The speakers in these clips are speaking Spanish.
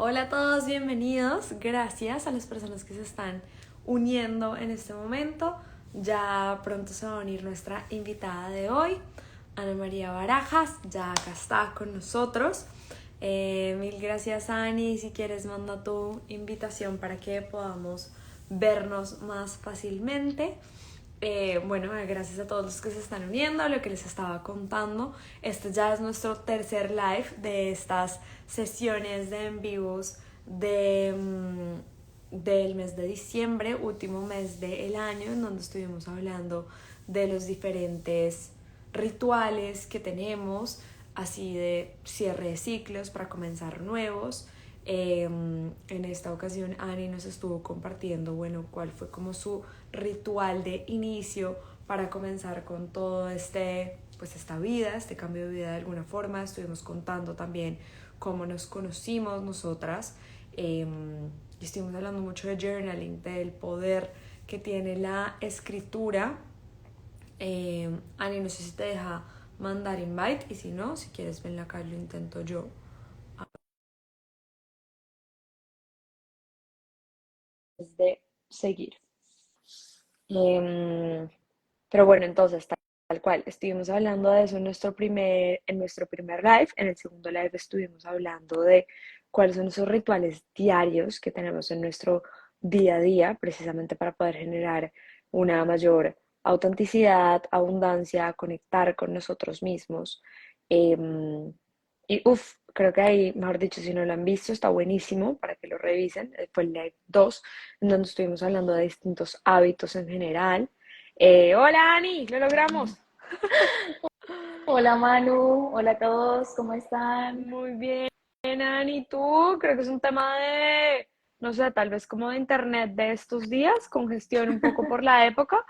Hola a todos, bienvenidos. Gracias a las personas que se están uniendo en este momento. Ya pronto se va a unir nuestra invitada de hoy, Ana María Barajas. Ya acá está con nosotros. Mil gracias, Ani. Si quieres, manda tu invitación para que podamos vernos más fácilmente. Gracias a todos los que se están uniendo, lo que les estaba contando. Este ya es nuestro tercer live de estas sesiones de en vivos del mes de diciembre, último mes del año, en donde estuvimos hablando de los diferentes rituales que tenemos, así de cierre de ciclos para comenzar nuevos. En esta ocasión Ani nos estuvo compartiendo, cuál fue como su ritual de inicio para comenzar con todo esta vida, este cambio de vida de alguna forma. Estuvimos contando también cómo nos conocimos nosotras. Estuvimos hablando mucho de journaling, del poder que tiene la escritura. Ani, no sé si te deja mandar invite, y si no, si quieres ven acá, lo intento yo. De seguir. Pero bueno, entonces, tal cual, estuvimos hablando de eso en nuestro primer live. En el segundo live estuvimos hablando de cuáles son esos rituales diarios que tenemos en nuestro día a día, precisamente para poder generar una mayor autenticidad, abundancia, conectar con nosotros mismos. Creo que ahí, mejor dicho, si no lo han visto, está buenísimo para que lo revisen. Fue el live 2 en donde estuvimos hablando de distintos hábitos en general. Hola, Ani, lo logramos. Hola Manu, hola a todos, ¿cómo están? Muy bien, Ani, ¿tú? Creo que es un tema de, no sé, tal vez como de internet de estos días, congestión un poco por la época.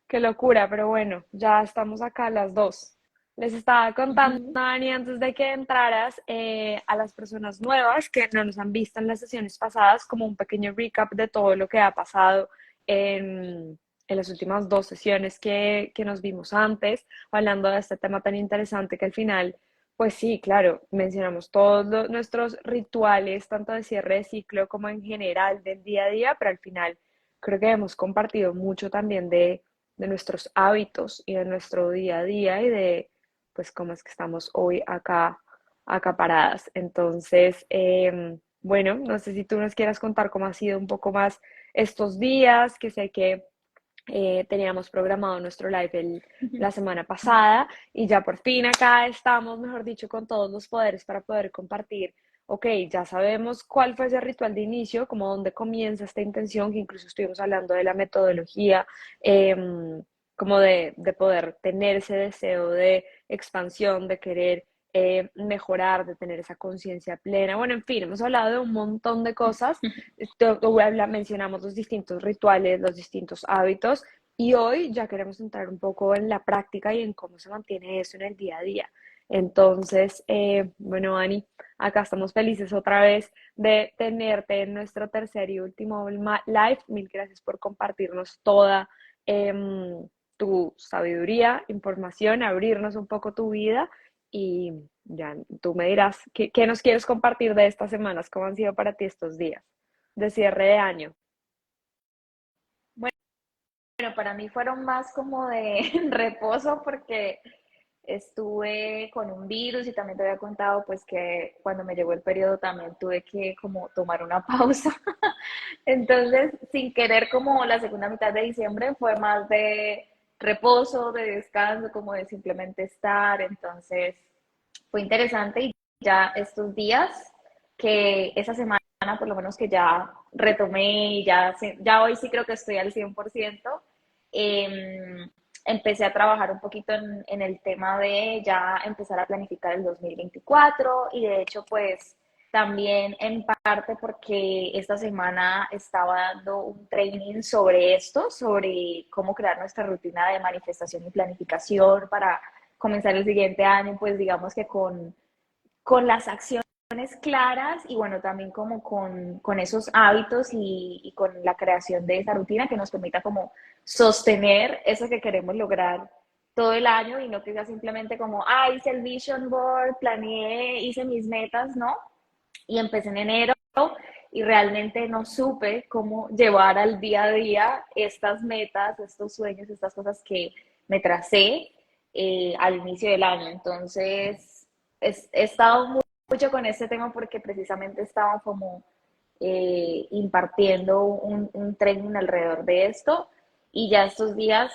Qué locura, pero bueno, ya estamos acá las dos. Les estaba contando, Ujú. Ani, antes de que entraras, a las personas nuevas que no nos han visto en las sesiones pasadas, como un pequeño recap de todo lo que ha pasado en las últimas dos sesiones que nos vimos antes, hablando de este tema tan interesante que al final, pues sí, claro, mencionamos todos nuestros rituales, tanto de cierre de ciclo como en general del día a día, pero al final creo que hemos compartido mucho también de nuestros hábitos y de nuestro día a día y de pues cómo es que estamos hoy acá paradas. Entonces, no sé si tú nos quieras contar cómo ha sido un poco más estos días, que sé que teníamos programado nuestro live la semana pasada y ya por fin acá estamos, mejor dicho, con todos los poderes para poder compartir. Ok, ya sabemos cuál fue ese ritual de inicio, como dónde comienza esta intención, que incluso estuvimos hablando de la metodología, eh, como de poder tener ese deseo de expansión, de querer mejorar, de tener esa conciencia plena. Bueno, en fin, hemos hablado de un montón de cosas. Mencionamos los distintos rituales, los distintos hábitos, y hoy ya queremos entrar un poco en la práctica y en cómo se mantiene eso en el día a día. Entonces, Ani, acá estamos felices otra vez de tenerte en nuestro tercer y último live. Mil gracias por compartirnos toda tu sabiduría, información, abrirnos un poco tu vida, y ya tú me dirás qué nos quieres compartir de estas semanas, cómo han sido para ti estos días de cierre de año. Bueno, para mí fueron más como de reposo porque estuve con un virus y también te había contado pues que cuando me llegó el periodo también tuve que como tomar una pausa. Entonces, sin querer, como la segunda mitad de diciembre fue más de reposo, de descanso, como de simplemente estar. Entonces, fue interesante y ya estos días, que esa semana por lo menos que ya retomé y ya hoy sí creo que estoy al 100%, empecé a trabajar un poquito en el tema de ya empezar a planificar el 2024 y de hecho pues también en parte porque esta semana estaba dando un training sobre esto, sobre cómo crear nuestra rutina de manifestación y planificación para comenzar el siguiente año, pues digamos que con las acciones claras y bueno, también como con esos hábitos y con la creación de esa rutina que nos permita como sostener eso que queremos lograr todo el año y no que sea simplemente como, hice el vision board, planeé, hice mis metas, ¿no? Y empecé en enero y realmente no supe cómo llevar al día a día estas metas, estos sueños, estas cosas que me tracé al inicio del año. Entonces, he estado mucho con este tema porque precisamente estaba como impartiendo un training alrededor de esto y ya estos días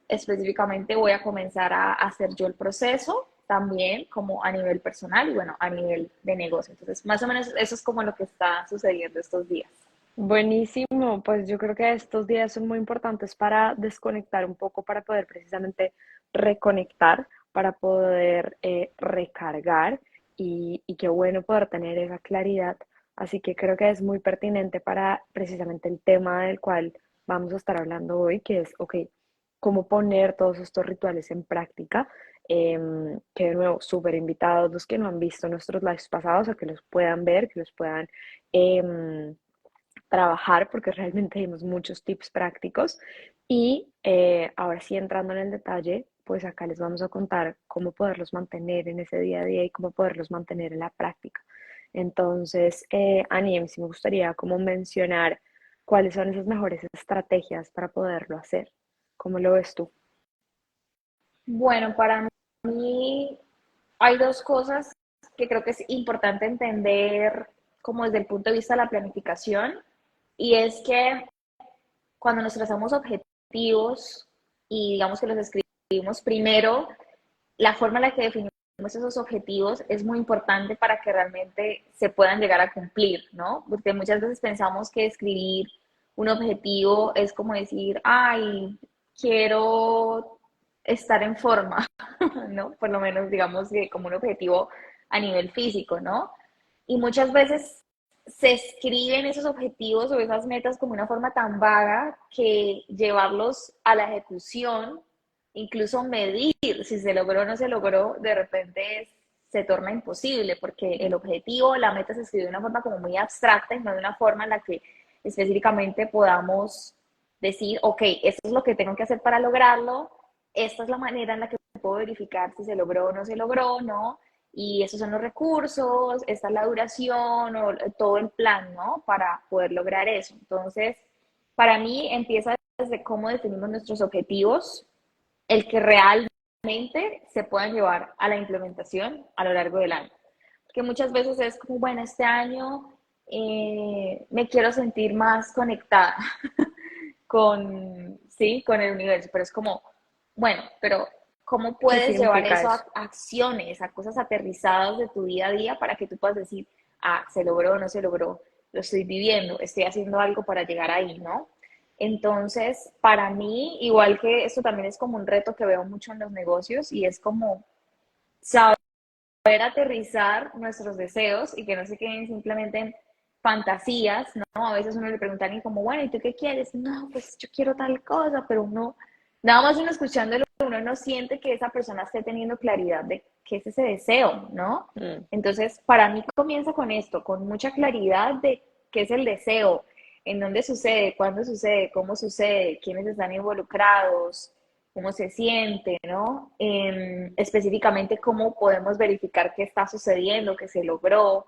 específicamente voy a comenzar a hacer yo el proceso también como a nivel personal y bueno, a nivel de negocio. Entonces, más o menos eso es como lo que está sucediendo estos días. Buenísimo, pues yo creo que estos días son muy importantes para desconectar un poco, para poder precisamente reconectar, para poder recargar y qué bueno poder tener esa claridad. Así que creo que es muy pertinente para precisamente el tema del cual vamos a estar hablando hoy, que es, ok, cómo poner todos estos rituales en práctica. Que de nuevo, súper invitados los que no han visto nuestros lives pasados a que los puedan ver, que los puedan... em, trabajar porque realmente dimos muchos tips prácticos y ahora sí entrando en el detalle, pues acá les vamos a contar cómo poderlos mantener en ese día a día y cómo poderlos mantener en la práctica. Entonces, Aniem, sí me gustaría como mencionar cuáles son esas mejores estrategias para poderlo hacer. ¿Cómo lo ves tú? Bueno, para mí hay dos cosas que creo que es importante entender como desde el punto de vista de la planificación y es que cuando nos trazamos objetivos y digamos que los escribimos primero, la forma en la que definimos esos objetivos es muy importante para que realmente se puedan llegar a cumplir, ¿no? Porque muchas veces pensamos que escribir un objetivo es como decir, ay, quiero estar en forma, ¿no? Por lo menos digamos que como un objetivo a nivel físico, ¿no? Y muchas veces se escriben esos objetivos o esas metas como una forma tan vaga que llevarlos a la ejecución, incluso medir si se logró o no se logró, de repente se torna imposible porque el objetivo, la meta se escribe de una forma como muy abstracta y no de una forma en la que específicamente podamos decir, ok, esto es lo que tengo que hacer para lograrlo, esta es la manera en la que puedo verificar si se logró o no se logró, ¿no? Y esos son los recursos, esta es la duración o todo el plan, ¿no? Para poder lograr eso. Entonces, para mí empieza desde cómo definimos nuestros objetivos, el que realmente se puedan llevar a la implementación a lo largo del año. Porque muchas veces es como, bueno, este año me quiero sentir más conectada con, sí, con el universo, pero es como, bueno, pero ¿cómo ¿Qué puedes llevar significa eso eso? a acciones, a cosas aterrizadas de tu día a día para que tú puedas decir, ah, se logró o no se logró, lo estoy viviendo, estoy haciendo algo para llegar ahí, ¿no? Entonces, para mí, igual que esto también es como un reto que veo mucho en los negocios y es como saber aterrizar nuestros deseos y que no se queden simplemente en fantasías, ¿no? A veces uno le pregunta a alguien como, bueno, ¿y tú qué quieres? No, pues yo quiero tal cosa, pero uno, nada más uno escuchándolo, uno no siente que esa persona esté teniendo claridad de qué es ese deseo, ¿no? Mm. Entonces, para mí comienza con esto, con mucha claridad de qué es el deseo, en dónde sucede, cuándo sucede, cómo sucede, quiénes están involucrados, cómo se siente, ¿no? Específicamente cómo podemos verificar qué está sucediendo, qué se logró,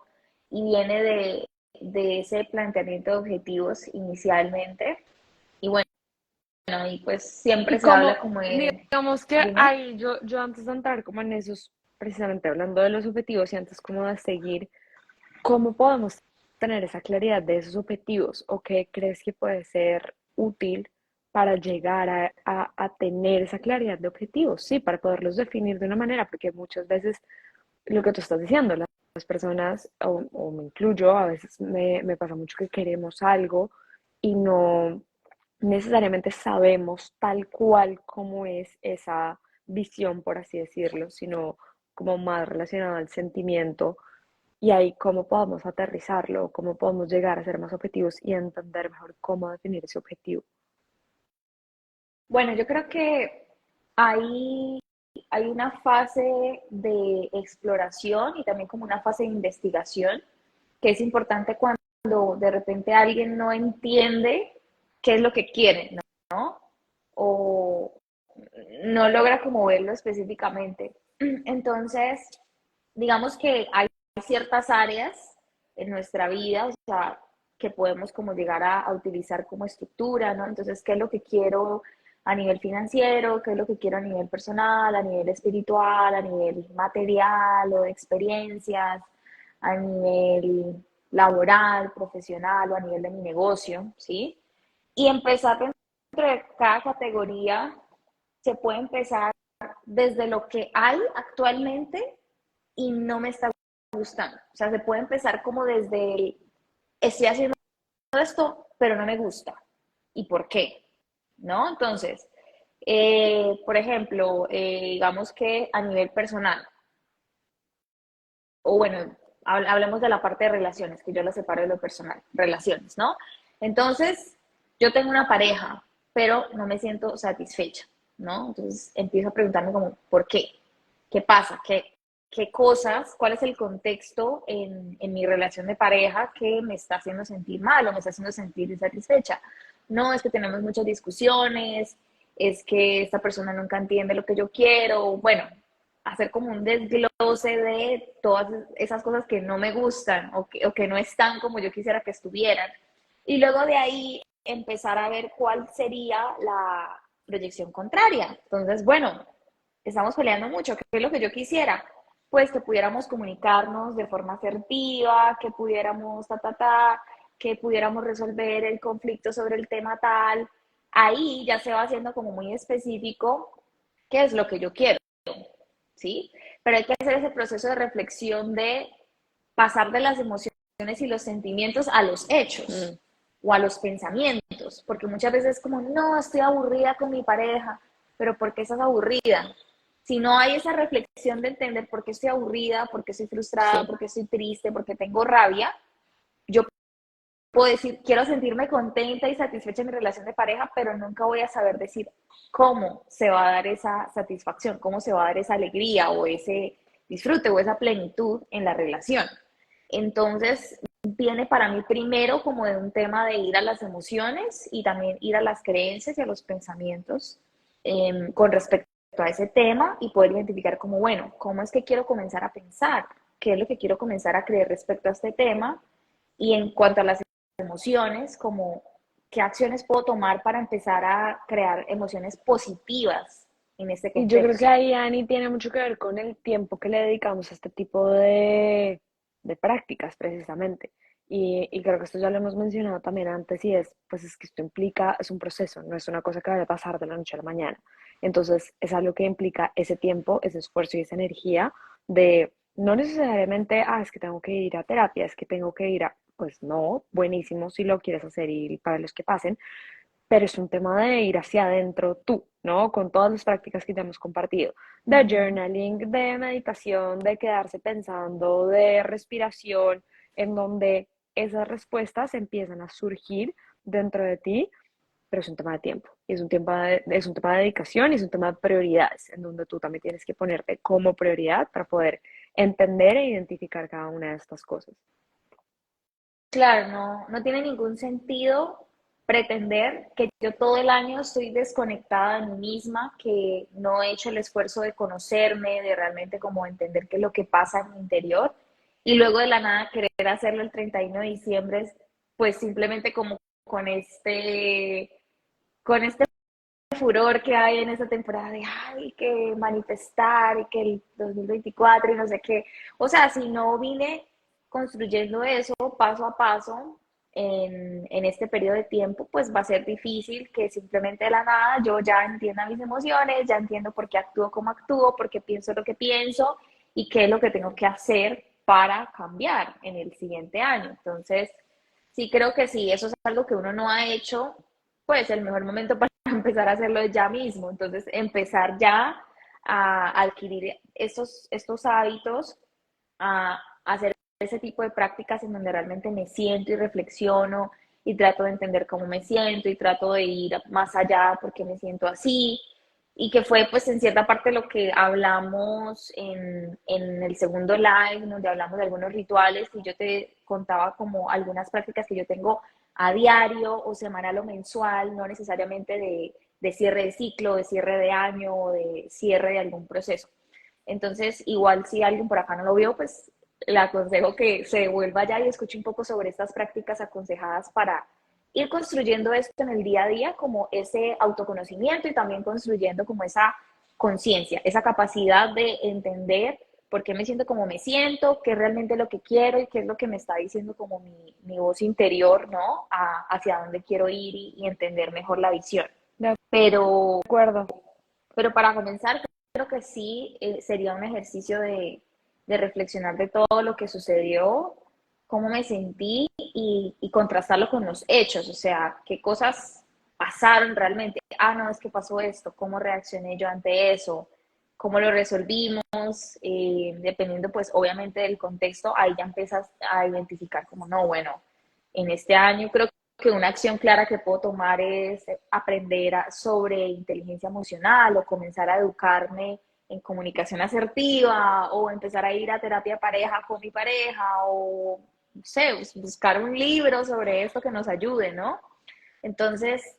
y viene de ese planteamiento de objetivos inicialmente. Y bueno, y pues siempre Y se habla como, como de, digamos que dime. ahí yo antes de entrar como en esos, precisamente hablando de los objetivos y antes como de seguir, ¿cómo podemos tener esa claridad de esos objetivos o qué crees que puede ser útil para llegar a tener esa claridad de objetivos? Sí, para poderlos definir de una manera, porque muchas veces lo que tú estás diciendo, las personas, o me incluyo, a veces me pasa mucho que queremos algo y no necesariamente sabemos tal cual como es esa visión, por así decirlo, sino como más relacionado al sentimiento y ahí cómo podemos aterrizarlo, cómo podemos llegar a ser más objetivos y entender mejor cómo definir ese objetivo. Bueno, yo creo que hay, hay una fase de exploración y también como una fase de investigación que es importante cuando de repente alguien no entiende qué es lo que quiere, ¿no? O no logra como verlo específicamente. Entonces, digamos que hay ciertas áreas en nuestra vida, o sea, que podemos como llegar a utilizar como estructura, ¿no? Entonces, ¿qué es lo que quiero a nivel financiero? ¿Qué es lo que quiero a nivel personal, a nivel espiritual, a nivel material o de experiencias, a nivel laboral, profesional o a nivel de mi negocio, ¿sí? Y empezar dentro de cada categoría, se puede empezar desde lo que hay actualmente y no me está gustando. O sea, se puede empezar como desde el, estoy haciendo esto, pero no me gusta. ¿Y por qué? ¿No? Entonces, por ejemplo, digamos que a nivel personal, o bueno, hablemos de la parte de relaciones, que yo la separo de lo personal, relaciones, ¿no? Entonces, yo tengo una pareja, pero no me siento satisfecha, ¿no? Entonces empiezo a preguntarme como, ¿por qué? ¿Qué pasa? ¿Qué cosas, cuál es el contexto en mi relación de pareja que me está haciendo sentir mal o me está haciendo sentir insatisfecha? No, es que tenemos muchas discusiones, es que esta persona nunca entiende lo que yo quiero, bueno, hacer como un desglose de todas esas cosas que no me gustan o que no están como yo quisiera que estuvieran. Y luego de ahí empezar a ver cuál sería la proyección contraria. Entonces, bueno, estamos peleando mucho, ¿qué es lo que yo quisiera? Pues que pudiéramos comunicarnos de forma asertiva, que pudiéramos que pudiéramos resolver el conflicto sobre el tema tal. Ahí ya se va haciendo como muy específico qué es lo que yo quiero. ¿Sí? Pero hay que hacer ese proceso de reflexión de pasar de las emociones y los sentimientos a los hechos o a los pensamientos, porque muchas veces es como, no, estoy aburrida con mi pareja, pero ¿por qué estás aburrida? Si no hay esa reflexión de entender por qué estoy aburrida, por qué estoy frustrada, Sí. por qué estoy triste, por qué tengo rabia, yo puedo decir, quiero sentirme contenta y satisfecha en mi relación de pareja, pero nunca voy a saber decir cómo se va a dar esa satisfacción, cómo se va a dar esa alegría o ese disfrute o esa plenitud en la relación. Entonces, viene para mí primero como de un tema de ir a las emociones y también ir a las creencias y a los pensamientos con respecto a ese tema y poder identificar como, bueno, ¿cómo es que quiero comenzar a pensar? ¿Qué es lo que quiero comenzar a creer respecto a este tema? Y en cuanto a las emociones, como qué acciones puedo tomar para empezar a crear emociones positivas en este Y yo creo que contexto. ahí, Ani, tiene mucho que ver con el tiempo que le dedicamos a este tipo de prácticas, precisamente. Y creo que esto ya lo hemos mencionado también antes, y es, pues es que esto implica, es un proceso, no es una cosa que vaya a pasar de la noche a la mañana. Entonces, es algo que implica ese tiempo, ese esfuerzo y esa energía de, no necesariamente, es que tengo que ir a terapia, es que tengo que ir a, pues no, buenísimo si lo quieres hacer y para los que pasen, pero es un tema de ir hacia adentro tú, ¿no? Con todas las prácticas que ya hemos compartido, Uh de -huh. journaling, de meditación, de quedarse pensando, de respiración, en donde esas respuestas empiezan a surgir dentro de ti, pero es un tema de tiempo, y es un tema de dedicación y es un tema de prioridades, en donde tú también tienes que ponerte como prioridad para poder entender e identificar cada una de estas cosas. Claro, no tiene ningún sentido pretender que yo todo el año estoy desconectada de mí misma, que no he hecho el esfuerzo de conocerme, de realmente como entender qué es lo que pasa en mi interior, y luego de la nada querer hacerlo el 31 de diciembre, pues simplemente como con con este furor que hay en esta temporada de, ay, que manifestar y que el 2024 y no sé qué. O sea, si no vine construyendo eso paso a paso en este periodo de tiempo, pues va a ser difícil que simplemente de la nada yo ya entienda mis emociones, ya entiendo por qué actúo como actúo, por qué pienso lo que pienso y qué es lo que tengo que hacer para cambiar en el siguiente año. Entonces, sí creo que sí, eso es algo que uno no ha hecho, pues el mejor momento para empezar a hacerlo ya mismo. Entonces, empezar ya a adquirir estos hábitos, a hacer ese tipo de prácticas en donde realmente me siento y reflexiono y trato de entender cómo me siento y trato de ir más allá porque me siento así. Y que fue pues en cierta parte lo que hablamos en el segundo live, donde hablamos de algunos rituales y yo te contaba como algunas prácticas que yo tengo a diario o semanal o mensual, no necesariamente de cierre de ciclo, de cierre de año o de cierre de algún proceso. Entonces, igual si alguien por acá no lo vio, pues le aconsejo que se devuelva ya y escuche un poco sobre estas prácticas aconsejadas para ir construyendo esto en el día a día, como ese autoconocimiento y también construyendo como esa conciencia, esa capacidad de entender por qué me siento como me siento, qué es realmente lo que quiero y qué es lo que me está diciendo como mi voz interior, ¿no? Hacia dónde quiero ir y entender mejor la visión. De Pero, acuerdo. pero para comenzar, creo que sí sería un ejercicio de reflexionar de todo lo que sucedió, cómo me sentí y contrastarlo con los hechos, o sea, qué cosas pasaron realmente. Ah, no, es que pasó esto, cómo reaccioné yo ante eso, cómo lo resolvimos, dependiendo pues obviamente del contexto, ahí ya empiezas a identificar como, no, bueno, en este año creo que una acción clara que puedo tomar es aprender sobre inteligencia emocional o comenzar a educarme en comunicación asertiva o empezar a ir a terapia pareja con mi pareja o, no sé, buscar un libro sobre esto que nos ayude, ¿no? Entonces,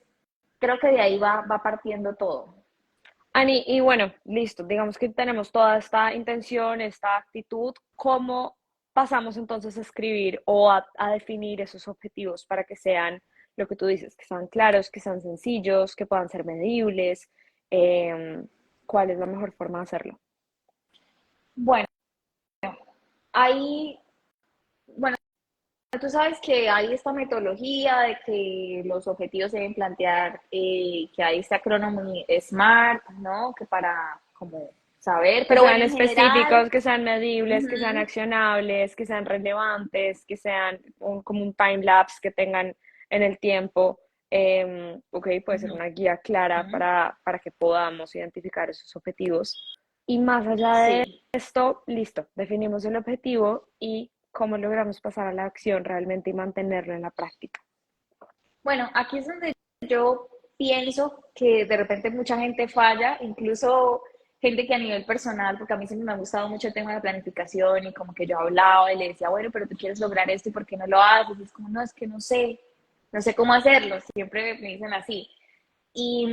creo que de ahí va partiendo todo. Ani, y bueno, listo, digamos que tenemos toda esta intención, esta actitud, ¿cómo pasamos entonces a escribir o a definir esos objetivos para que sean lo que tú dices, que sean claros, que sean sencillos, que puedan ser medibles? Em, ¿Cuál es la mejor forma de hacerlo? Bueno, ahí, bueno, tú sabes que hay esta metodología de que los objetivos se deben plantear, que hay este acrónimo SMART, ¿no? Que para como saber, Que pero sean bueno, en general, específicos, que sean medibles, que sean uh-huh, accionables, que sean relevantes, que sean como un time lapse que tengan en el tiempo. Ok, puede ser uh-huh, una guía clara uh-huh. para que podamos identificar esos objetivos. Y más allá de Sí. esto, listo, definimos el objetivo y cómo logramos pasar a la acción realmente y mantenerlo en la práctica. Bueno, aquí es donde yo pienso que de repente mucha gente falla, incluso gente que a nivel personal, porque a mí siempre me ha gustado mucho el tema de la planificación y como que yo hablaba y le decía, bueno, pero tú quieres lograr esto y ¿por qué no lo haces? Y es como, no, es que no sé, no sé cómo hacerlo, siempre me dicen así. Y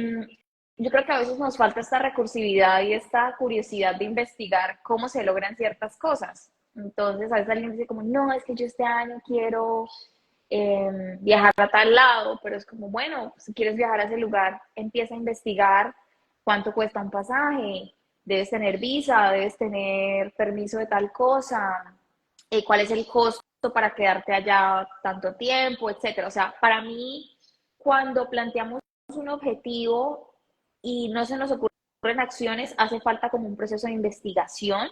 yo creo que a veces nos falta esta recursividad y esta curiosidad de investigar cómo se logran ciertas cosas. Entonces, a veces alguien dice como, no, es que yo este año quiero viajar a tal lado, pero es como, bueno, si quieres viajar a ese lugar, empieza a investigar cuánto cuesta un pasaje, debes tener visa, debes tener permiso de tal cosa, cuál es el costo para quedarte allá tanto tiempo, etcétera. O sea, para mí, cuando planteamos un objetivo y no se nos ocurren acciones, hace falta como un proceso de investigación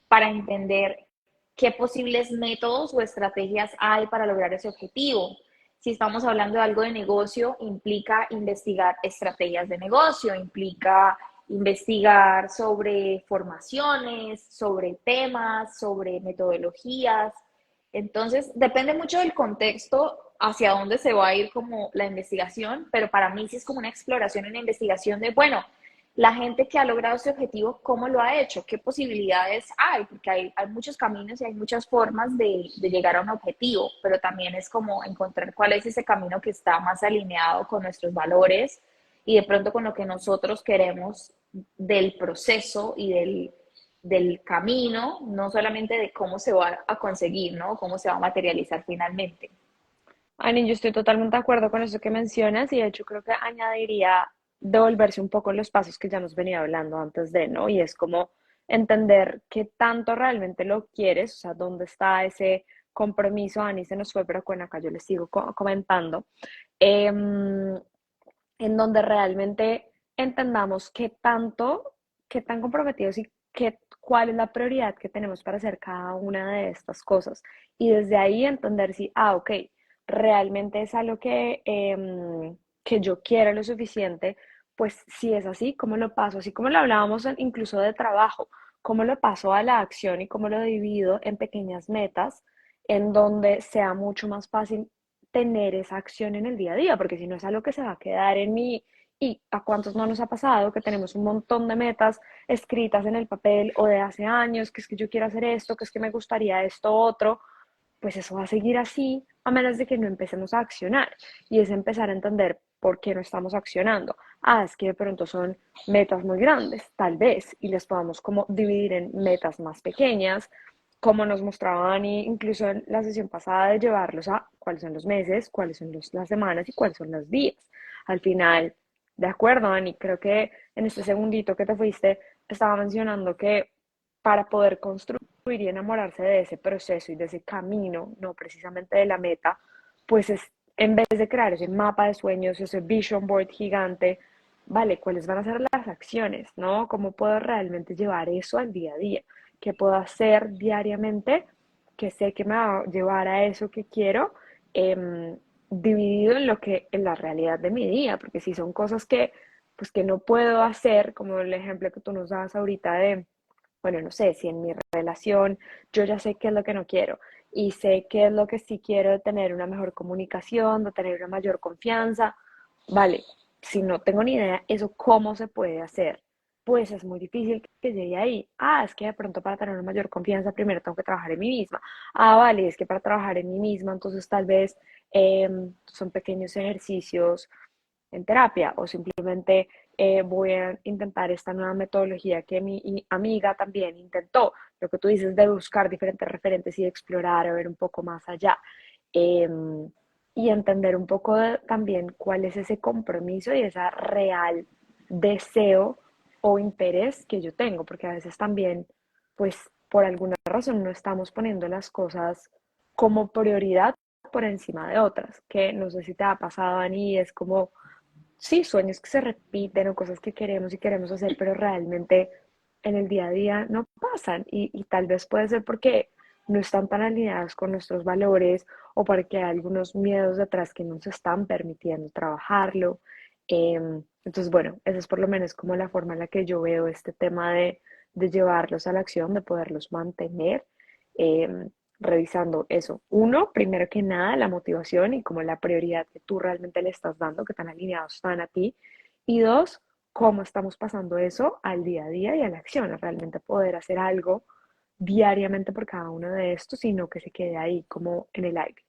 para entender qué posibles métodos o estrategias hay para lograr ese objetivo. Si estamos hablando de algo de negocio, implica investigar estrategias de negocio, implica investigar sobre formaciones, sobre temas, sobre metodologías. Entonces, depende mucho del contexto hacia dónde se va a ir como la investigación, pero para mí sí es como una exploración, una investigación de, bueno, la gente que ha logrado ese objetivo, ¿cómo lo ha hecho? ¿Qué posibilidades hay? Porque hay muchos caminos y hay muchas formas de llegar a un objetivo, pero también es como encontrar cuál es ese camino que está más alineado con nuestros valores y de pronto con lo que nosotros queremos del proceso y del camino, no solamente de cómo se va a conseguir, ¿no? Cómo se va a materializar finalmente. Ani, yo estoy totalmente de acuerdo con eso que mencionas y de hecho creo que añadiría devolverse un poco los pasos que ya hemos venido hablando antes de, ¿no? Y es como entender qué tanto realmente lo quieres, o sea, dónde está ese compromiso. Ani se nos fue, pero bueno, acá yo les sigo comentando. Em, en donde realmente entendamos qué tan comprometidos y cuál es la prioridad que tenemos para hacer cada una de estas cosas. Y desde ahí entender si, ok, realmente es algo que yo quiero lo suficiente, pues si es así, ¿cómo lo paso? Así como lo hablábamos incluso de trabajo, ¿cómo lo paso a la acción y cómo lo divido en pequeñas metas en donde sea mucho más fácil tener esa acción en el día a día, porque si no es algo que se va a quedar en mí, y a cuántos no nos ha pasado que tenemos un montón de metas escritas en el papel o de hace años, que es que yo quiero hacer esto, que es que me gustaría esto otro, pues eso va a seguir así a menos de que no empecemos a accionar. Y es empezar a entender por qué no estamos accionando. Ah, es que de pronto son metas muy grandes, tal vez, y les podamos como dividir en metas más pequeñas como nos mostraba Dani, incluso en la sesión pasada, de llevarlos a cuáles son los meses, cuáles son las semanas y cuáles son los días. Al final, de acuerdo, Dani, creo que en este segundito que te fuiste, estaba mencionando que para poder construir y enamorarse de ese proceso y de ese camino, no precisamente de la meta, pues es en vez de crear ese mapa de sueños, ese vision board gigante, vale, ¿cuáles van a ser las acciones, no? ¿Cómo puedo realmente llevar eso al día a día? ¿Qué puedo hacer diariamente que sé que me va a llevar a eso que quiero? Dividido en lo que, en la realidad de mi día, porque si son cosas que, pues que no puedo hacer, como el ejemplo que tú nos dabas ahorita de, bueno, no sé, si en mi relación yo ya sé qué es lo que no quiero y sé qué es lo que sí quiero, de tener una mejor comunicación, de tener una mayor confianza, vale, si no tengo ni idea eso cómo se puede hacer, pues es muy difícil que llegue ahí. Ah, es que de pronto para tener una mayor confianza primero tengo que trabajar en mí misma. Ah, vale, es que para trabajar en mí misma entonces tal vez son pequeños ejercicios en terapia o simplemente voy a intentar esta nueva metodología que mi amiga también intentó, lo que tú dices de buscar diferentes referentes y explorar, a ver un poco más allá. Eh, y entender un poco también cuál es ese compromiso y esa real deseo o interés que yo tengo, porque a veces también, pues por alguna razón no estamos poniendo las cosas como prioridad por encima de otras, que no sé si te ha pasado, Ani, es como sí, sueños que se repiten o cosas que queremos y queremos hacer, pero realmente en el día a día no pasan y tal vez puede ser porque no están tan alineados con nuestros valores o porque hay algunos miedos detrás que nos están permitiendo trabajarlo. Entonces, bueno, esa es por lo menos como la forma en la que yo veo este tema de llevarlos a la acción, de poderlos mantener. Eh, Revisando eso. Uno, primero que nada, la motivación y como la prioridad que tú realmente le estás dando, que tan alineados están a ti. Y dos, cómo estamos pasando eso al día a día y a la acción, a realmente poder hacer algo diariamente por cada uno de estos y no que se quede ahí como en el aire.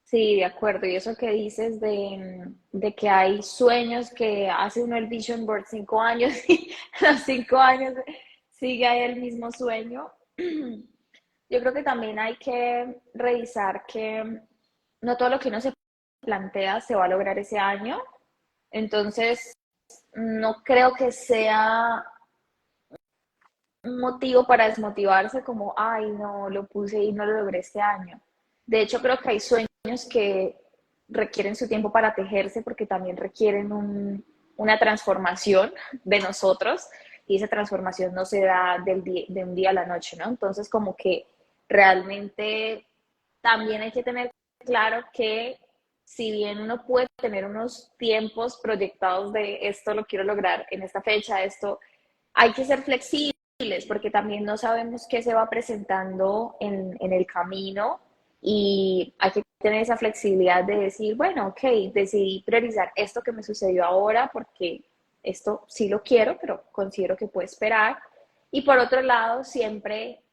Sí, de acuerdo. Y eso que dices de que hay sueños que hace uno el Vision Board 5 años y a los 5 años sigue ahí el mismo sueño. Yo creo que también hay que revisar que no todo lo que uno se plantea se va a lograr ese año. Entonces, no creo que sea un motivo para desmotivarse como, ay, no, lo puse y no lo logré este año. De hecho, creo que hay sueños que requieren su tiempo para tejerse porque también requieren una transformación de nosotros y esa transformación no se da de un día a la noche, ¿no? Entonces, como que realmente también hay que tener claro que si bien uno puede tener unos tiempos proyectados de esto lo quiero lograr en esta fecha, esto, hay que ser flexible porque también no sabemos qué se va presentando en el camino y hay que tener esa flexibilidad de decir, bueno, ok, decidí priorizar esto que me sucedió ahora porque esto sí lo quiero, pero considero que puede esperar. Y por otro lado, siempre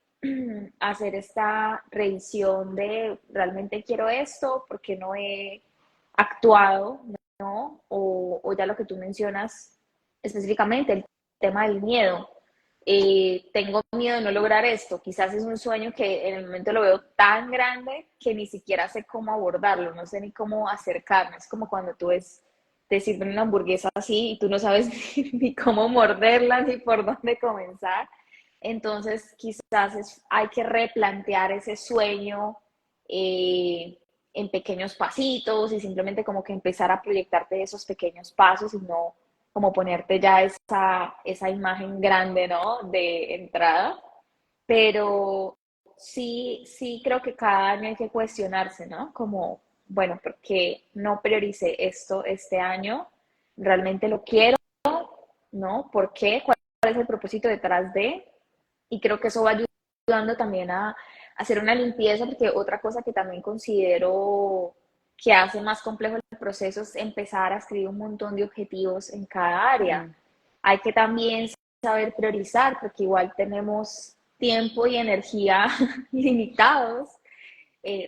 hacer esta revisión de realmente quiero esto, porque no he actuado, ¿no? O ya lo que tú mencionas específicamente, el tema del miedo. Tengo miedo de no lograr esto. Quizás es un sueño que en el momento lo veo tan grande que ni siquiera sé cómo abordarlo, no sé ni cómo acercarme. Es como cuando tú ves, te sirven una hamburguesa así y tú no sabes ni cómo morderla ni por dónde comenzar. Entonces, quizás hay que replantear ese sueño eh, en pequeños pasitos y simplemente como que empezar a proyectarte esos pequeños pasos y no como ponerte ya esa imagen grande, ¿no? De entrada. Pero sí, sí creo que cada año hay que cuestionarse, ¿no? Como, bueno, ¿por qué no prioricé esto este año? ¿Realmente lo quiero? ¿No? ¿Por qué? ¿Cuál es el propósito detrás de? Y creo que eso va ayudando también a hacer una limpieza, porque otra cosa que también considero que hace más complejo el proceso es empezar a escribir un montón de objetivos en cada área. Mm. Hay que también saber priorizar, porque igual tenemos tiempo y energía limitados,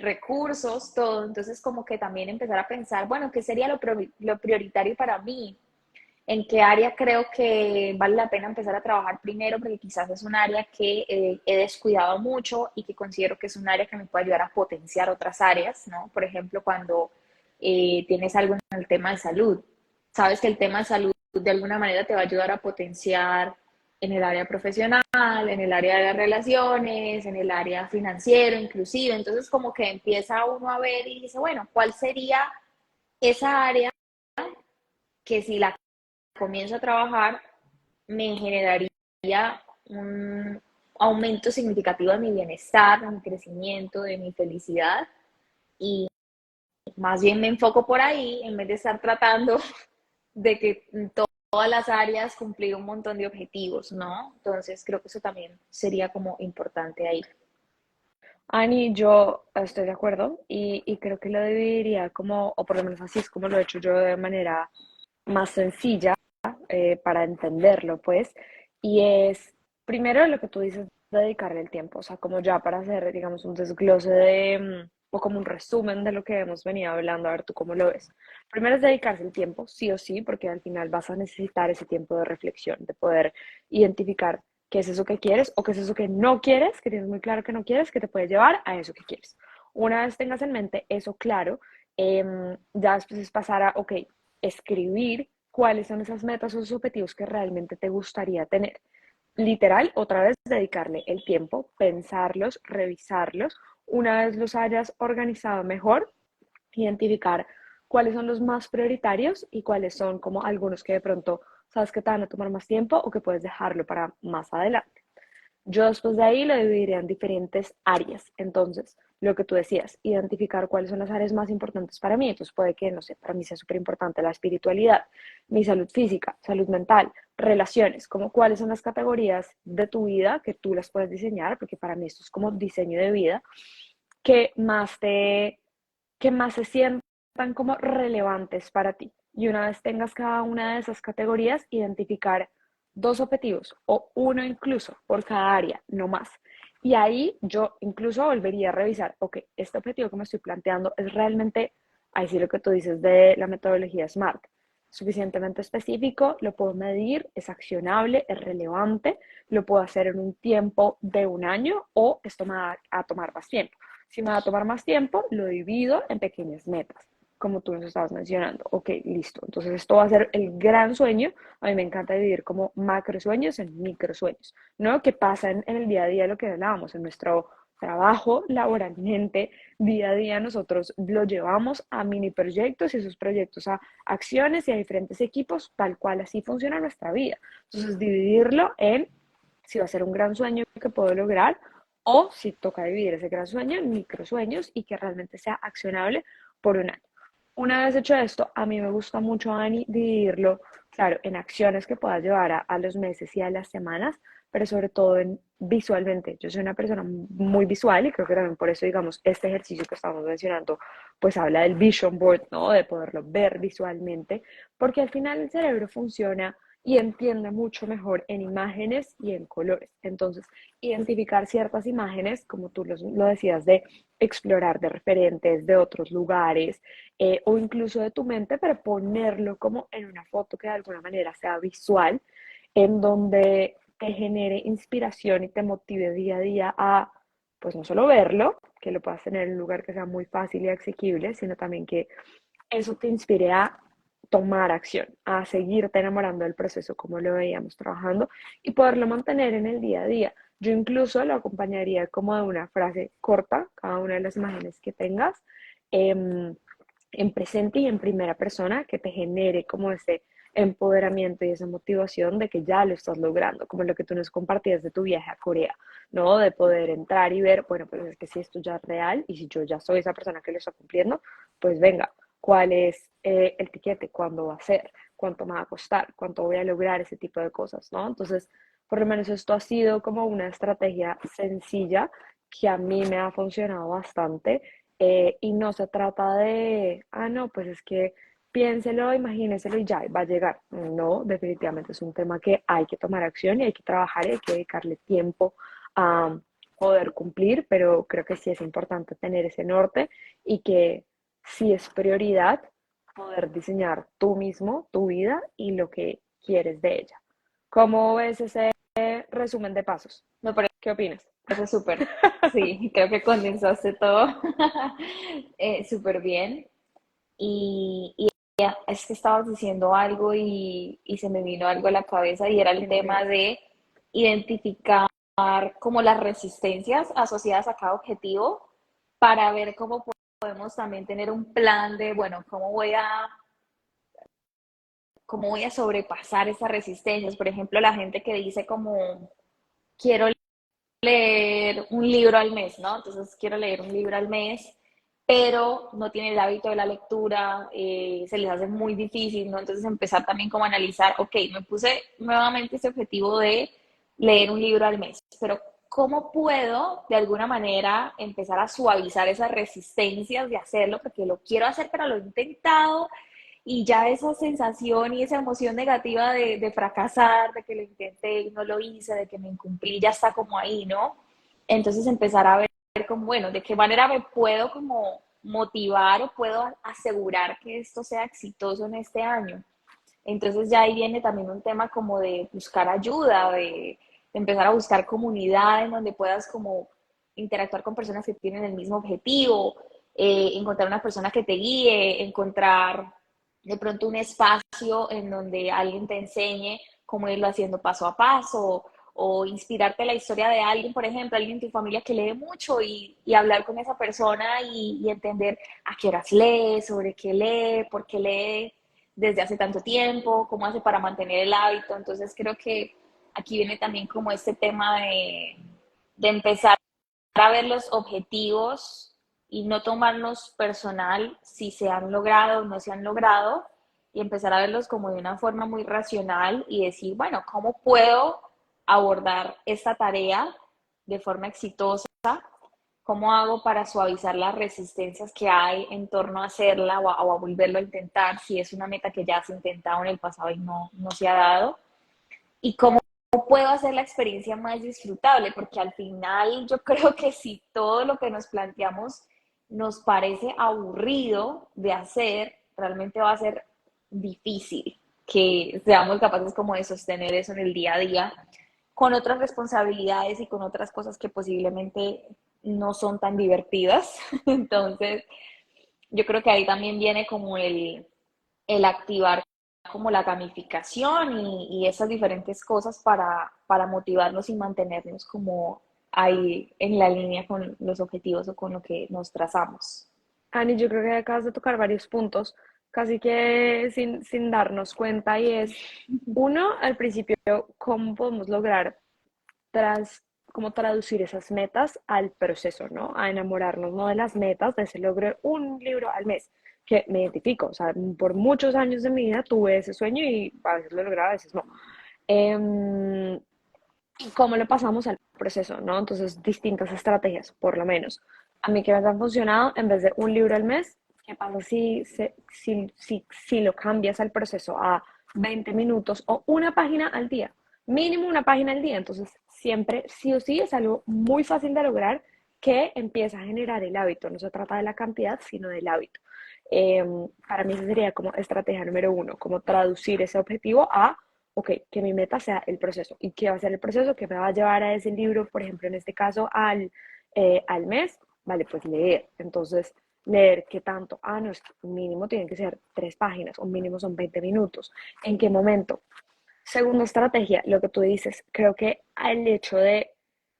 recursos, todo. Entonces, como que también empezar a pensar, bueno, ¿qué sería lo prioritario para mí? en qué área creo que vale la pena empezar a trabajar primero, porque quizás es un área que he descuidado mucho y que considero que es un área que me puede ayudar a potenciar otras áreas, ¿no? Por ejemplo, cuando tienes algo en el tema de salud, sabes que el tema de salud de alguna manera te va a ayudar a potenciar en el área profesional, en el área de las relaciones, en el área financiero inclusive. Entonces como que empieza uno a ver y dice, bueno, ¿cuál sería esa área que si la comienzo a trabajar me generaría un aumento significativo de mi bienestar, de mi crecimiento, de mi felicidad? Y más bien me enfoco por ahí en vez de estar tratando de que en todas las áreas cumplir un montón de objetivos, ¿no? Entonces creo que eso también sería como importante ahí. Ani, yo estoy de acuerdo y creo que lo dividiría como, o por lo menos así es como lo he hecho yo de manera más sencilla para entenderlo, pues, y es primero lo que tú dices, dedicarle el tiempo, o sea, como ya para hacer, digamos, un desglose de, o como un resumen de lo que hemos venido hablando, a ver tú cómo lo ves. Primero es dedicarse el tiempo, sí o sí, porque al final vas a necesitar ese tiempo de reflexión, de poder identificar qué es eso que quieres o qué es eso que no quieres, que tienes muy claro que no quieres, que te puede llevar a eso que quieres. Una vez tengas en mente eso claro, ya después es pasar a, ok, escribir cuáles son esas metas o esos objetivos que realmente te gustaría tener. Literal, otra vez dedicarle el tiempo, pensarlos, revisarlos. Una vez los hayas organizado mejor, identificar cuáles son los más prioritarios y cuáles son como algunos que de pronto sabes que te van a tomar más tiempo o que puedes dejarlo para más adelante. Yo después de ahí lo dividiría en diferentes áreas. Entonces, lo que tú decías, identificar cuáles son las áreas más importantes para mí. Entonces, puede que, no sé, para mí sea súper importante la espiritualidad, mi salud física, salud mental, relaciones, como cuáles son las categorías de tu vida que tú las puedes diseñar, porque para mí esto es como diseño de vida, que más te, que más se sientan como relevantes para ti. Y una vez tengas cada una de esas categorías, identificar dos objetivos o uno incluso por cada área, no más. Y ahí yo incluso volvería a revisar, ok, este objetivo que me estoy planteando es realmente, ahí sí lo que tú dices de la metodología SMART, suficientemente específico, lo puedo medir, es accionable, es relevante, lo puedo hacer en un tiempo de un año o esto me va a tomar más tiempo. Si me va a tomar más tiempo, lo divido en pequeñas metas, como tú nos estabas mencionando. Ok, listo. Entonces esto va a ser el gran sueño. A mí me encanta dividir como macro sueños en micro sueños, ¿no? Que pasa en el día a día lo que hablábamos, en nuestro trabajo laboralmente, día a día nosotros lo llevamos a mini proyectos y esos proyectos a acciones y a diferentes equipos, tal cual así funciona nuestra vida. Entonces dividirlo en si va a ser un gran sueño que puedo lograr o si toca dividir ese gran sueño en microsueños y que realmente sea accionable por un año. Una vez hecho esto, a mí me gusta mucho, Ani, dividirlo, claro, en acciones que puedas llevar a los meses y a las semanas, pero sobre todo en visualmente. Yo soy una persona muy visual y creo que también por eso, digamos, este ejercicio que estamos mencionando, pues habla del vision board, ¿no? De poderlo ver visualmente, porque al final el cerebro funciona y entiende mucho mejor en imágenes y en colores. Entonces, identificar ciertas imágenes, como tú lo decías, de explorar de referentes de otros lugares o incluso de tu mente, pero ponerlo como en una foto que de alguna manera sea visual, en donde te genere inspiración y te motive día a día a, pues no solo verlo, que lo puedas tener en un lugar que sea muy fácil y asequible, sino también que eso te inspire a tomar acción, a seguirte enamorando del proceso como lo veíamos trabajando y poderlo mantener en el día a día. Yo incluso lo acompañaría como de una frase corta, cada una de las imágenes que tengas, en presente y en primera persona, que te genere como ese empoderamiento y esa motivación de que ya lo estás logrando, como lo que tú nos compartías de tu viaje a Corea, ¿no? De poder entrar y ver, bueno, pero es que si esto ya es real y si yo ya soy esa persona que lo está cumpliendo, pues venga, ¿cuál es el tiquete? ¿Cuándo va a ser? ¿Cuánto me va a costar? ¿Cuánto voy a lograr? Ese tipo de cosas, ¿no? Entonces, por lo menos esto ha sido como una estrategia sencilla que a mí me ha funcionado bastante y no se trata de, ah, no, pues es que piénselo, imagínenselo y ya va a llegar. No, definitivamente es un tema que hay que tomar acción y hay que trabajar y hay que dedicarle tiempo a poder cumplir, pero creo que sí es importante tener ese norte y que si es prioridad, poder diseñar tú mismo tu vida y lo que quieres de ella. ¿Cómo ves ese resumen de pasos? Me ¿Qué opinas? parece súper. Sí, creo que condensaste todo súper bien. Y ya, es que estabas diciendo algo y se me vino algo a la cabeza y era el Dime. tema de identificar como las resistencias asociadas a cada objetivo para ver cómo podemos también tener un plan de, bueno, cómo voy a sobrepasar esas resistencias. Por ejemplo, la gente que dice como, quiero leer un libro al mes, ¿no? Entonces quiero leer un libro al mes, pero no tienen el hábito de la lectura, se les hace muy difícil, ¿no? Entonces empezar también como a analizar, ok, me puse nuevamente ese objetivo de leer un libro al mes, pero ¿cómo puedo de alguna manera empezar a suavizar esas resistencias de hacerlo? Porque lo quiero hacer, pero lo he intentado y ya esa sensación y esa emoción negativa de fracasar, de que lo intenté y no lo hice, de que me incumplí, ya está como ahí, ¿no? Entonces empezar a ver como, bueno, de qué manera me puedo como motivar o puedo asegurar que esto sea exitoso en este año. Entonces ya ahí viene también un tema como de buscar ayuda, de empezar a buscar comunidad en donde puedas como interactuar con personas que tienen el mismo objetivo, encontrar una persona que te guíe, encontrar de pronto un espacio en donde alguien te enseñe cómo irlo haciendo paso a paso o inspirarte la historia de alguien, por ejemplo, alguien en tu familia que lee mucho y hablar con esa persona y entender a qué horas lee, sobre qué lee, por qué lee desde hace tanto tiempo, cómo hace para mantener el hábito. Entonces creo que aquí viene también como este tema de empezar a ver los objetivos y no tomarlos personal si se han logrado o no se han logrado y empezar a verlos como de una forma muy racional y decir, bueno, ¿cómo puedo abordar esta tarea de forma exitosa? ¿Cómo hago para suavizar las resistencias que hay en torno a hacerla o a volverlo a intentar si es una meta que ya has intentado en el pasado y no se ha dado? ¿Y cómo puedo hacer la experiencia más disfrutable? Porque al final yo creo que si todo lo que nos planteamos nos parece aburrido de hacer, realmente va a ser difícil que seamos capaces como de sostener eso en el día a día con otras responsabilidades y con otras cosas que posiblemente no son tan divertidas. Entonces, yo creo que ahí también viene como el activar como la gamificación y esas diferentes cosas para motivarnos y mantenernos como ahí en la línea con los objetivos o con lo que nos trazamos. Ani, yo creo que acabas de tocar varios puntos, casi que sin darnos cuenta, y es, uno, al principio, cómo podemos lograr tras, como traducir esas metas al proceso, ¿no? A enamorarnos, no de las metas, de ese logro un libro al mes, que me identifico, o sea, por muchos años de mi vida tuve ese sueño y a veces lo lograba, a veces no. Eh, ¿Cómo lo pasamos al proceso, no? Entonces, distintas estrategias, por lo menos. A mí que me han funcionado, en vez de un libro al mes, ¿qué pasa si lo cambias al proceso a 20 minutos o una página al día? Mínimo una página al día. Entonces, siempre, sí o sí, es algo muy fácil de lograr que empieza a generar el hábito. No se trata de la cantidad, sino del hábito. Eh, para mí, esa sería como estrategia número uno, como traducir ese objetivo a ok, que mi meta sea el proceso. ¿Y qué va a ser el proceso que me va a llevar a ese libro, por ejemplo, en este caso, al mes? Vale, pues leer. Entonces, leer qué tanto. Ah, no, es que mínimo tienen que ser 3 páginas, un mínimo son 20 minutos. ¿En qué momento? Segunda estrategia, lo que tú dices, creo que el hecho de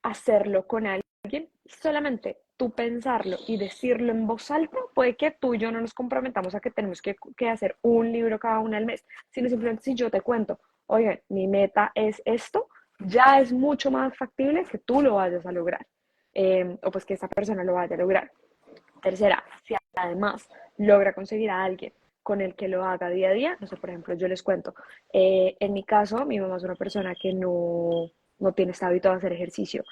hacerlo con alguien, solamente tú pensarlo y decirlo en voz alta, puede que tú y yo no nos comprometamos a que tenemos que hacer un libro cada uno al mes, sino simplemente si yo te cuento, oye, mi meta es esto, ya es mucho más factible que tú lo vayas a lograr, o pues que esa persona lo vaya a lograr. Tercera, si además logra conseguir a alguien con el que lo haga día a día, no sé, por ejemplo, yo les cuento, en mi caso, mi mamá es una persona que no tiene este hábito de hacer ejercicio.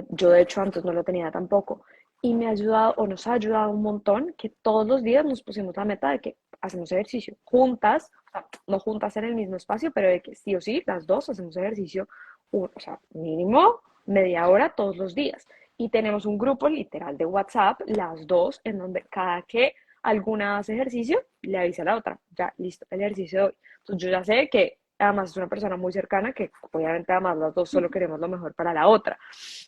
Yo, de hecho, antes no lo tenía tampoco. Y me ha ayudado, o nos ha ayudado un montón, que todos los días nos pusimos la meta de que hacemos ejercicio juntas, o sea, no juntas en el mismo espacio, pero de que sí o sí, las dos hacemos ejercicio, o sea, mínimo media hora todos los días y tenemos un grupo literal de WhatsApp, las dos, en donde cada que alguna hace ejercicio, le avisa a la otra, ya, listo, el ejercicio de hoy. Entonces yo ya sé que además es una persona muy cercana que obviamente además las dos solo queremos lo mejor para la otra.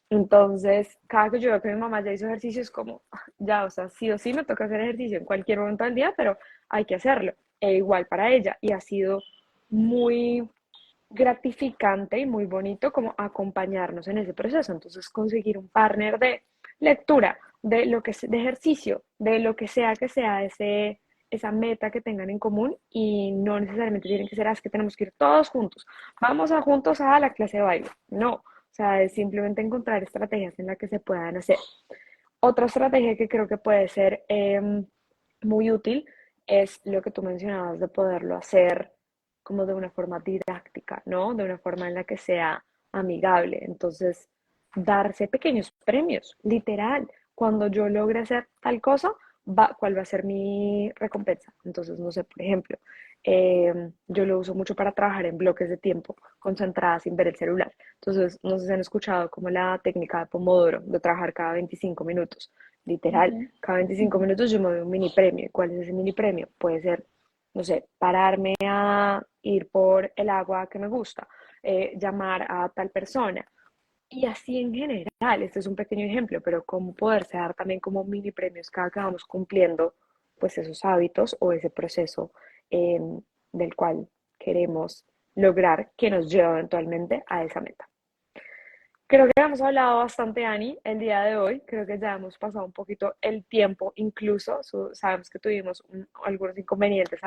Entonces, cada que yo veo que mi mamá ya hizo ejercicio es como, ya, o sea, sí o sí me toca hacer ejercicio en cualquier momento del día, pero hay que hacerlo. E igual para ella. Y ha sido muy gratificante y muy bonito como acompañarnos en ese proceso. Entonces, conseguir un partner de lectura, de lo que de ejercicio, de lo que sea esa meta que tengan en común y no necesariamente tienen que ser, que tenemos que ir todos juntos. Vamos a juntos a la clase de baile. No, o sea, es simplemente encontrar estrategias en las que se puedan hacer. Otra estrategia que creo que puede ser muy útil es lo que tú mencionabas de poderlo hacer como de una forma didáctica, ¿no? De una forma en la que sea amigable. Entonces, darse pequeños premios, literal. Cuando yo logre hacer tal cosa, ¿cuál va a ser mi recompensa? Entonces, no sé, por ejemplo, yo lo uso mucho para trabajar en bloques de tiempo, concentrada sin ver el celular. Entonces, no sé si han escuchado como la técnica de Pomodoro, de trabajar cada 25 minutos. Literal, Ujú. cada 25 minutos yo me doy un mini premio. ¿Cuál es ese mini premio? Puede ser, no sé, pararme a ir por el agua que me gusta, llamar a tal persona. Y así en general, este es un pequeño ejemplo, pero cómo poderse dar también como mini premios cada que vamos cumpliendo pues esos hábitos o ese proceso eh, del cual queremos lograr que nos lleve eventualmente a esa meta. Creo que hemos hablado bastante, Ani, el día de hoy. Creo que ya hemos pasado un poquito el tiempo, incluso sabemos que tuvimos algunos inconvenientes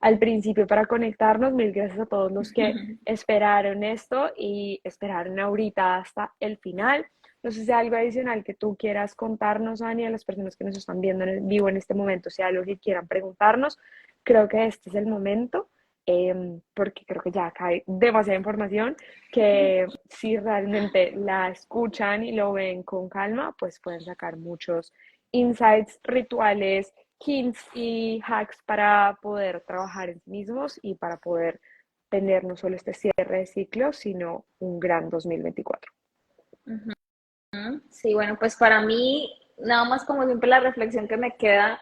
al principio para conectarnos. Mil gracias a todos los que esperaron esto y esperaron ahorita hasta el final. No sé si hay algo adicional que tú quieras contarnos, Ani, a las personas que nos están viendo en el vivo en este momento, si hay algo que quieran preguntarnos. Creo que este es el momento, porque creo que ya acá hay demasiada información que si realmente la escuchan y lo ven con calma, pues pueden sacar muchos insights, rituales, hints y hacks para poder trabajar en sí mismos y para poder tener no solo este cierre de ciclo, sino un gran 2024. Ujú. Sí, bueno, pues para mí, nada más como siempre la reflexión que me queda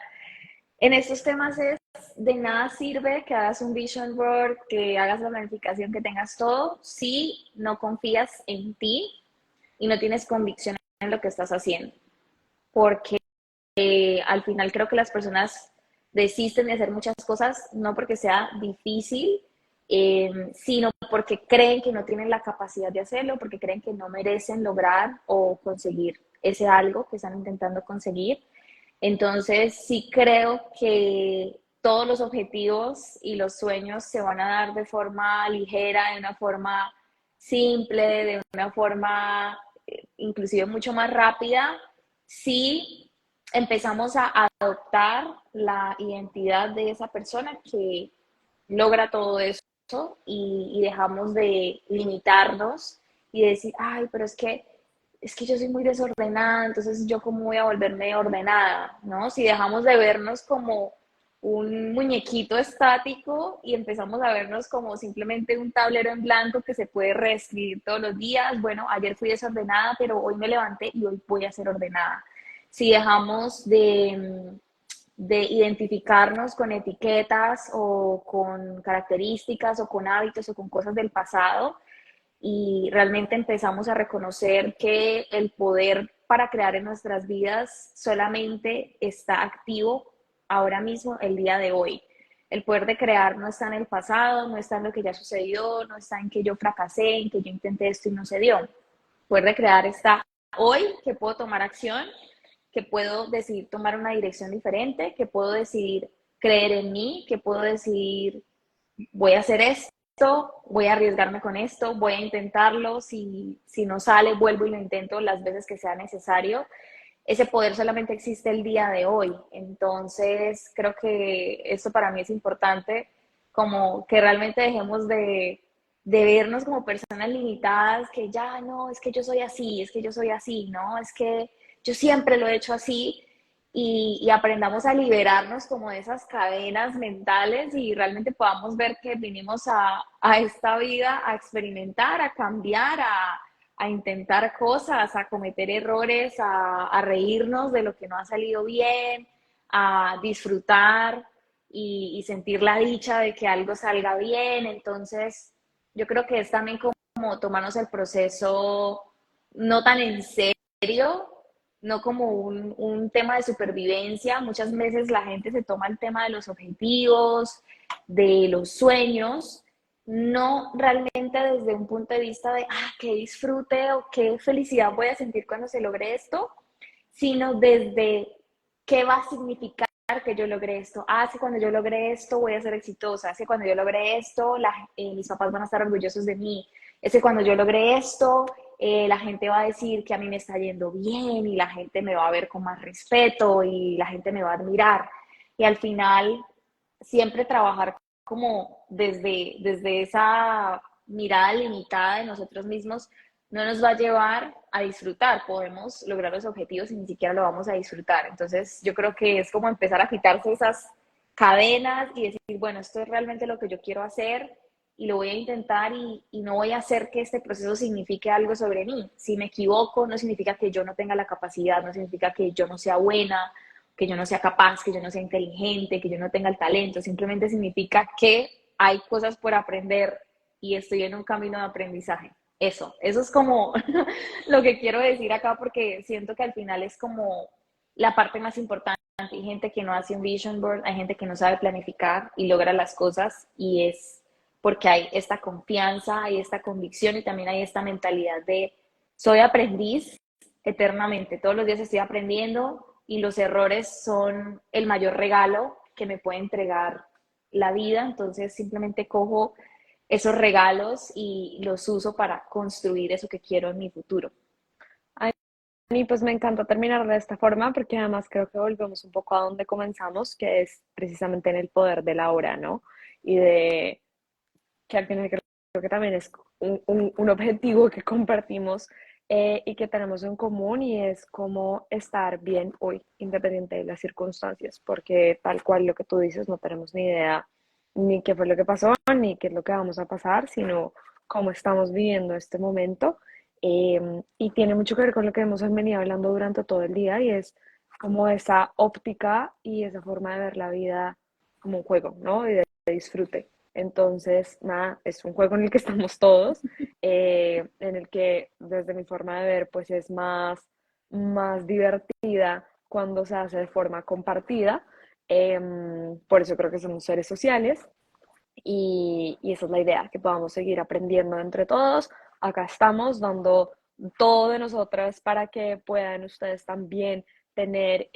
en estos temas es, de nada sirve que hagas un vision board, que hagas la planificación, que tengas todo, si no confías en ti y no tienes convicción en lo que estás haciendo. Porque al final creo que las personas desisten de hacer muchas cosas, no porque sea difícil, sino porque creen que no tienen la capacidad de hacerlo, porque creen que no merecen lograr o conseguir ese algo que están intentando conseguir. Entonces, sí creo que todos los objetivos y los sueños se van a dar de forma ligera, de una forma simple, de una forma inclusive mucho más rápida, si empezamos a adoptar la identidad de esa persona que logra todo eso y dejamos de limitarnos y de decir, ay, pero es que yo soy muy desordenada, entonces yo cómo voy a volverme ordenada, ¿no? Si dejamos de vernos como un muñequito estático y empezamos a vernos como simplemente un tablero en blanco que se puede reescribir todos los días, bueno, ayer fui desordenada, pero hoy me levanté y hoy voy a ser ordenada. Si dejamos de identificarnos con etiquetas o con características o con hábitos o con cosas del pasado, y realmente empezamos a reconocer que el poder para crear en nuestras vidas solamente está activo ahora mismo, el día de hoy. El poder de crear no está en el pasado, no está en lo que ya sucedió, no está en que yo fracasé, en que yo intenté esto y no se dio. El poder de crear está hoy, que puedo tomar acción, que puedo decidir tomar una dirección diferente, que puedo decidir creer en mí, que puedo decidir voy a hacer esto, voy a arriesgarme con esto, voy a intentarlo, si no sale, vuelvo y lo intento las veces que sea necesario. Ese poder solamente existe el día de hoy. Entonces, creo que esto para mí es importante, como que realmente dejemos de vernos como personas limitadas, que ya no, es que yo soy así, es que yo soy así, no, es que yo siempre lo he hecho así, y aprendamos a liberarnos como de esas cadenas mentales y realmente podamos ver que vinimos a esta vida a experimentar, a cambiar, a intentar cosas, a cometer errores, a reírnos de lo que no ha salido bien, a disfrutar y sentir la dicha de que algo salga bien. Entonces, yo creo que es también como tomarnos el proceso no tan en serio, no como un tema de supervivencia. Muchas veces la gente se toma el tema de los objetivos, de los sueños, no realmente desde un punto de vista de, qué disfrute o qué felicidad voy a sentir cuando se logre esto, sino desde qué va a significar que yo logré esto. Si cuando yo logré esto voy a ser exitosa. Cuando yo logré esto, mis papás van a estar orgullosos de mí. Cuando yo logré esto, la gente va a decir que a mí me está yendo bien y la gente me va a ver con más respeto y la gente me va a admirar. Y al final, siempre trabajar como desde esa mirada limitada de nosotros mismos no nos va a llevar a disfrutar. Podemos lograr los objetivos y ni siquiera lo vamos a disfrutar. Entonces, yo creo que es como empezar a quitarse esas cadenas y decir, bueno, esto es realmente lo que yo quiero hacer y lo voy a intentar y no voy a hacer que este proceso signifique algo sobre mí. Si me equivoco, no significa que yo no tenga la capacidad, no significa que yo no sea buena, que yo no sea capaz, que yo no sea inteligente, que yo no tenga el talento. Simplemente significa que hay cosas por aprender y estoy en un camino de aprendizaje. Eso es como lo que quiero decir acá, porque siento que al final es como la parte más importante. Hay gente que no hace un vision board, hay gente que no sabe planificar y logra las cosas, y es porque hay esta confianza, hay esta convicción y también hay esta mentalidad de soy aprendiz eternamente, todos los días estoy aprendiendo y los errores son el mayor regalo que me puede entregar la vida. Entonces simplemente cojo esos regalos y los uso para construir eso que quiero en mi futuro. A mí pues me encanta terminar de esta forma porque además creo que volvemos un poco a donde comenzamos, que es precisamente en el poder de la hora, ¿no? Y de que al final creo que también es un objetivo que compartimos y que tenemos en común, y es como estar bien hoy, independiente de las circunstancias, porque tal cual lo que tú dices, no tenemos ni idea ni qué fue lo que pasó, ni qué es lo que vamos a pasar, sino cómo estamos viviendo este momento. Y tiene mucho que ver con lo que hemos venido hablando durante todo el día, y es como esa óptica y esa forma de ver la vida como un juego, ¿no? Y de disfrute. Entonces, nada, es un juego en el que estamos todos, en el que desde mi forma de ver, pues es más divertida cuando se hace de forma compartida. Por eso creo que somos seres sociales, y esa es la idea, que podamos seguir aprendiendo entre todos. Acá estamos dando todo de nosotras para que puedan ustedes también tener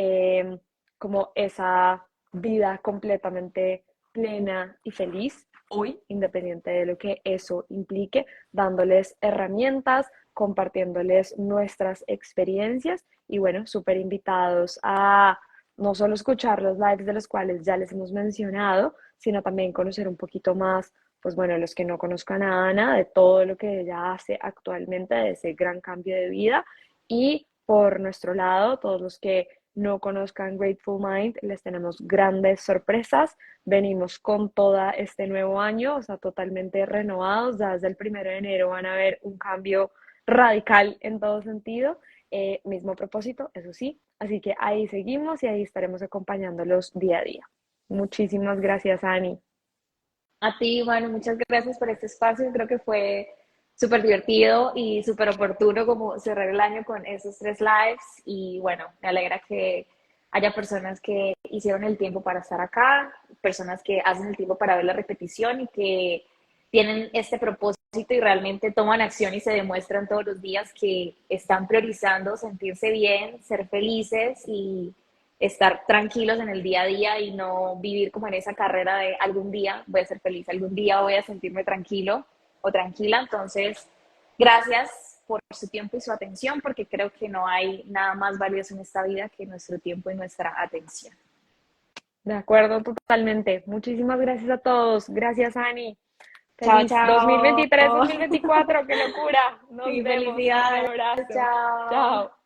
como esa vida completamente plena y feliz hoy, independiente de lo que eso implique, dándoles herramientas, compartiéndoles nuestras experiencias, y bueno, súper invitados a no solo escuchar los lives de los cuales ya les hemos mencionado, sino también conocer un poquito más, pues bueno, los que no conozcan a Ana, de todo lo que ella hace actualmente, de ese gran cambio de vida. Y por nuestro lado, todos los que no conozcan Grateful Mind, les tenemos grandes sorpresas. Venimos con todo este nuevo año, o sea, totalmente renovados. Ya desde el 1 de enero van a ver un cambio radical en todo sentido. Mismo propósito, eso sí. Así que ahí seguimos y ahí estaremos acompañándolos día a día. Muchísimas gracias, Ani. A ti, bueno, muchas gracias por este espacio. Creo que fue súper divertido y súper oportuno como cerrar el año con esos 3 lives. Y bueno, me alegra que haya personas que hicieron el tiempo para estar acá, personas que hacen el tiempo para ver la repetición y que tienen este propósito y realmente toman acción y se demuestran todos los días que están priorizando sentirse bien, ser felices y estar tranquilos en el día a día y no vivir como en esa carrera de algún día voy a ser feliz, algún día voy a sentirme tranquilo o tranquila. Entonces, gracias por su tiempo y su atención, porque creo que no hay nada más valioso en esta vida que nuestro tiempo y nuestra atención. De acuerdo, totalmente. Muchísimas gracias a todos. Gracias, Ani. Chao, Feliz chao. 2023, 2024. ¡Qué locura! Nos Sí, vemos. Un felicidades. abrazo. Chao. Chao.